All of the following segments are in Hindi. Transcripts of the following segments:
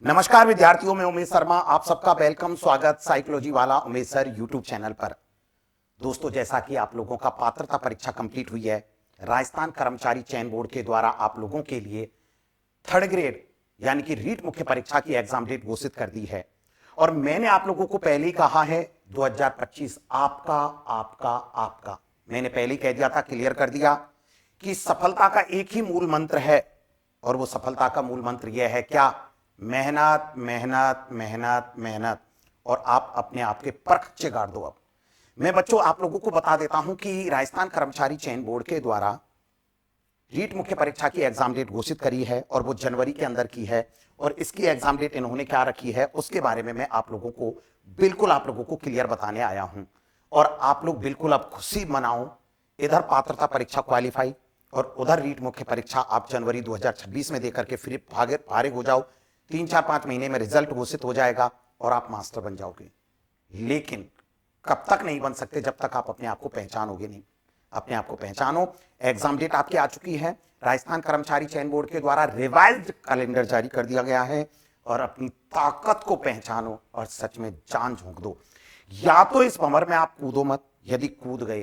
नमस्कार विद्यार्थियों, मैं उमेश शर्मा, आप सबका वेलकम, स्वागत साइकोलॉजी वाला उमेश सर यूट्यूब चैनल पर। दोस्तों, जैसा कि आप लोगों का पात्रता परीक्षा कंप्लीट हुई है, राजस्थान कर्मचारी चयन बोर्ड के द्वारा आप लोगों के लिए थर्ड ग्रेड यानी कि रीट मुख्य परीक्षा की एग्जाम डेट घोषित कर दी है। और मैंने आप लोगों को पहले ही कहा है 2025 आपका आपका आपका, मैंने पहले ही कह दिया था, क्लियर कर दिया कि सफलता का एक ही मूल मंत्र है, और वो सफलता का मूल मंत्र यह है क्या? मेहनत मेहनत मेहनत मेहनत। और आप अपने आप के परखच्चे गाड़ दो। अब मैं बच्चों आप लोगों को बता देता हूं कि राजस्थान कर्मचारी चयन बोर्ड के द्वारा रीट मुख्य परीक्षा की एग्जाम डेट घोषित करी है और वो जनवरी के अंदर की है। और इसकी एग्जाम डेट इन्होंने क्या रखी है उसके बारे में मैं आप लोगों को क्लियर बताने आया हूं। और आप लोग बिल्कुल अब खुशी मनाओ, इधर पात्रता परीक्षा क्वालिफाई और उधर रीट मुख्य परीक्षा आप जनवरी 2026 में देकर के फिर फारिग हो जाओ। 3-4-5 महीने में रिजल्ट घोषित हो जाएगा और आप मास्टर बन जाओगे। लेकिन कब तक नहीं बन सकते? जब तक आप अपने आप को पहचानोगे नहीं। अपने आप को पहचानो। एग्जाम डेट आपकी आ चुकी है, राजस्थान कर्मचारी चयन बोर्ड के द्वारा रिवाइज्ड कैलेंडर जारी कर दिया गया है। और अपनी ताकत को पहचानो और सच में जान झोंक दो। या तो इस भंवर में आप कूदो मत, यदि कूद गए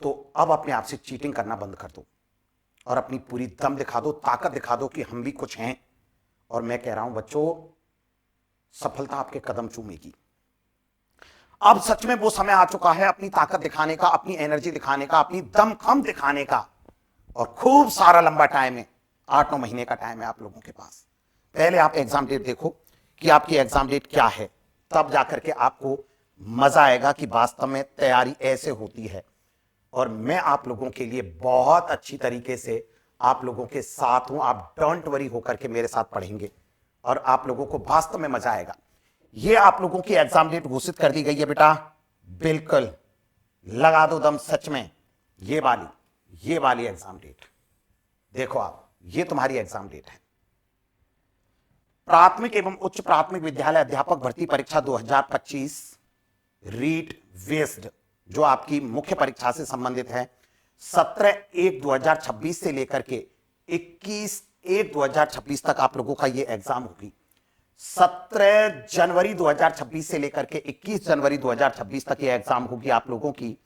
तो अब अपने आप से चीटिंग करना बंद कर दो और अपनी पूरी दम दिखा दो, ताकत दिखा दो कि हम भी कुछ हैं। और मैं कह रहा हूं बच्चों, सफलता आपके कदम चूमेगी। अब सच में वो समय आ चुका है अपनी ताकत दिखाने का, अपनी एनर्जी दिखाने का, अपनी दमखम दिखाने का। और खूब सारा लंबा टाइम है, 8-9 महीने का टाइम है आप लोगों के पास। पहले आप एग्जाम डेट देखो कि आपकी एग्जाम डेट क्या है, तब जाकर के आपको मजा आएगा कि वास्तव में तैयारी ऐसे होती है। और मैं आप लोगों के लिए बहुत अच्छी तरीके से आप लोगों के साथ हूं। आप डोंट वरी होकर के मेरे साथ पढ़ेंगे और आप लोगों को वास्तव में मजा आएगा। ये आप लोगों की एग्जाम डेट घोषित कर दी गई है बेटा, बिल्कुल लगा दो दम। सच में ये वाली एग्जाम डेट देखो आप, ये तुम्हारी एग्जाम डेट है। प्राथमिक एवं उच्च प्राथमिक विद्यालय अध्यापक भर्ती परीक्षा 2025 रीट वेस्ड, जो आपकी मुख्य परीक्षा से संबंधित है, 17/1/2026 से लेकर के 21/1/2026 तक आप लोगों का ये एग्जाम होगी। 17 जनवरी 2026 से लेकर के 21 जनवरी 2026 तक ये एग्जाम होगी आप लोगों की।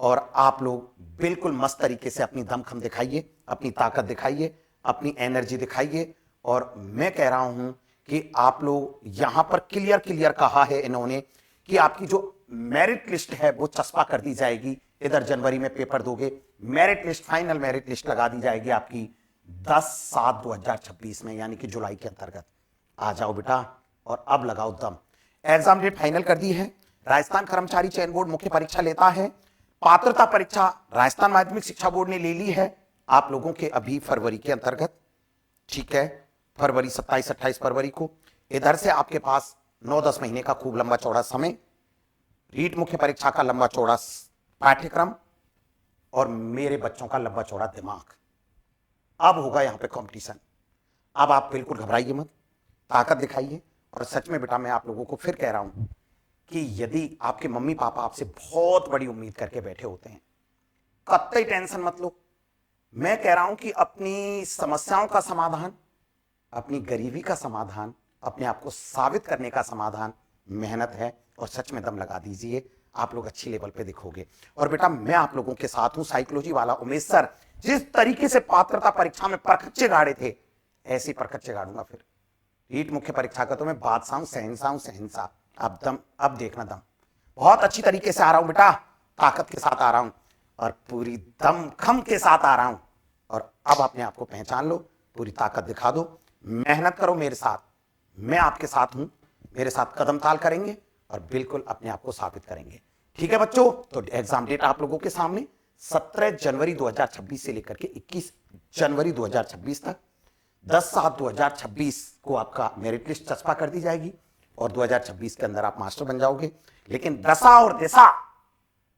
और आप लोग बिल्कुल मस्त तरीके से अपनी दमखम दिखाइए, अपनी ताकत दिखाइए, अपनी एनर्जी दिखाइए। और मैं कह रहा हूं कि आप लोग यहां पर क्लियर कहा है इन्होंने कि आपकी जो मेरिट लिस्ट है वो चस्पा कर दी जाएगी। इधर जनवरी में पेपर दोगे, merit list, final merit list लगा दी जाएगी आपकी 10/7/2026 में, यानी कि जुलाई के अंतर्गत। आ जाओ बेटा और अब लगाओ दम। एग्जाम डेट फाइनल कर दी है। राजस्थान कर्मचारी चयन बोर्ड मुख्य परीक्षा लेता है। पात्रता परीक्षा राजस्थान माध्यमिक शिक्षा बोर्ड ने ले ली है आप लोगों के अभी फरवरी के अंतर्गत, ठीक है, फरवरी 27-28 फरवरी को। इधर से आपके पास 9-10 महीने का खूब लंबा चौड़ा समय, रीट मुख्य परीक्षा का लंबा चौड़ा पाठ्यक्रम और मेरे बच्चों का लंबा चौड़ा दिमाग। अब होगा यहां पे कंपटीशन। अब आप बिल्कुल घबराइए मत, ताकत दिखाइए। और सच में बेटा मैं आप लोगों को फिर कह रहा हूं कि यदि आपके मम्मी पापा आपसे बहुत बड़ी उम्मीद करके बैठे होते हैं, कतई टेंशन मत लो। मैं कह रहा हूं कि अपनी समस्याओं का समाधान, अपनी गरीबी का समाधान, अपने आप को साबित करने का समाधान मेहनत है। और सच में दम लगा दीजिए, आप लोग अच्छी लेवल पे दिखोगे। और बेटा मैं आप लोगों के साथ हूं, साइकोलॉजी वाला उमेश सर। जिस तरीके से पात्रता परीक्षा में परखच्चे गाड़े थे, ऐसे परखच्चे गाड़ूंगा फिर रीट मुख्य परीक्षा का। तो मैं बादशाह हूं, शहंशाह। अब देखना दम। बहुत अच्छी तरीके से आ रहा हूं बेटा, ताकत के साथ आ रहा हूं और पूरी दमखम के साथ आ रहा हूं। और अब अपने आप को पहचान लो, पूरी ताकत दिखा दो, मेहनत करो मेरे साथ। मैं आपके साथ हूं, मेरे साथ कदम ताल करेंगे और बिल्कुल अपने आप को साबित करेंगे। ठीक है बच्चों, तो एग्जाम डेट आप लोगों के सामने 17 जनवरी 2026 से लेकर के 21 जनवरी 2026 तक। 10/7/2026 को आपका मेरिट लिस्ट चस्पा कर दी जाएगी और 2026 के अंदर आप मास्टर बन जाओगे। लेकिन दशा और दिशा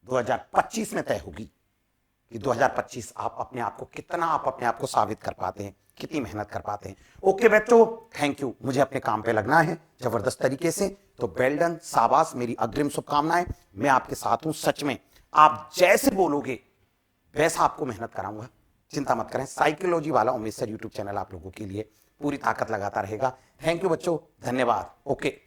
2025 में तय होगी कि 2025 आप अपने आप को कितना, आप अपने आप को साबित कर पाते हैं, कितनी मेहनत कर पाते हैं। ओके बच्चों, थैंक यू। मुझे अपने काम पे लगना है जबरदस्त तरीके से। तो वेल डन, शाबाश, मेरी अग्रिम शुभकामनाएं। मैं आपके साथ हूं, सच में आप जैसे बोलोगे वैसा आपको मेहनत कराऊंगा। चिंता मत करें, साइकोलॉजी वाला उमेश सर यूट्यूब चैनल आप लोगों के लिए पूरी ताकत लगाता रहेगा। थैंक यू बच्चों, धन्यवाद। ओके।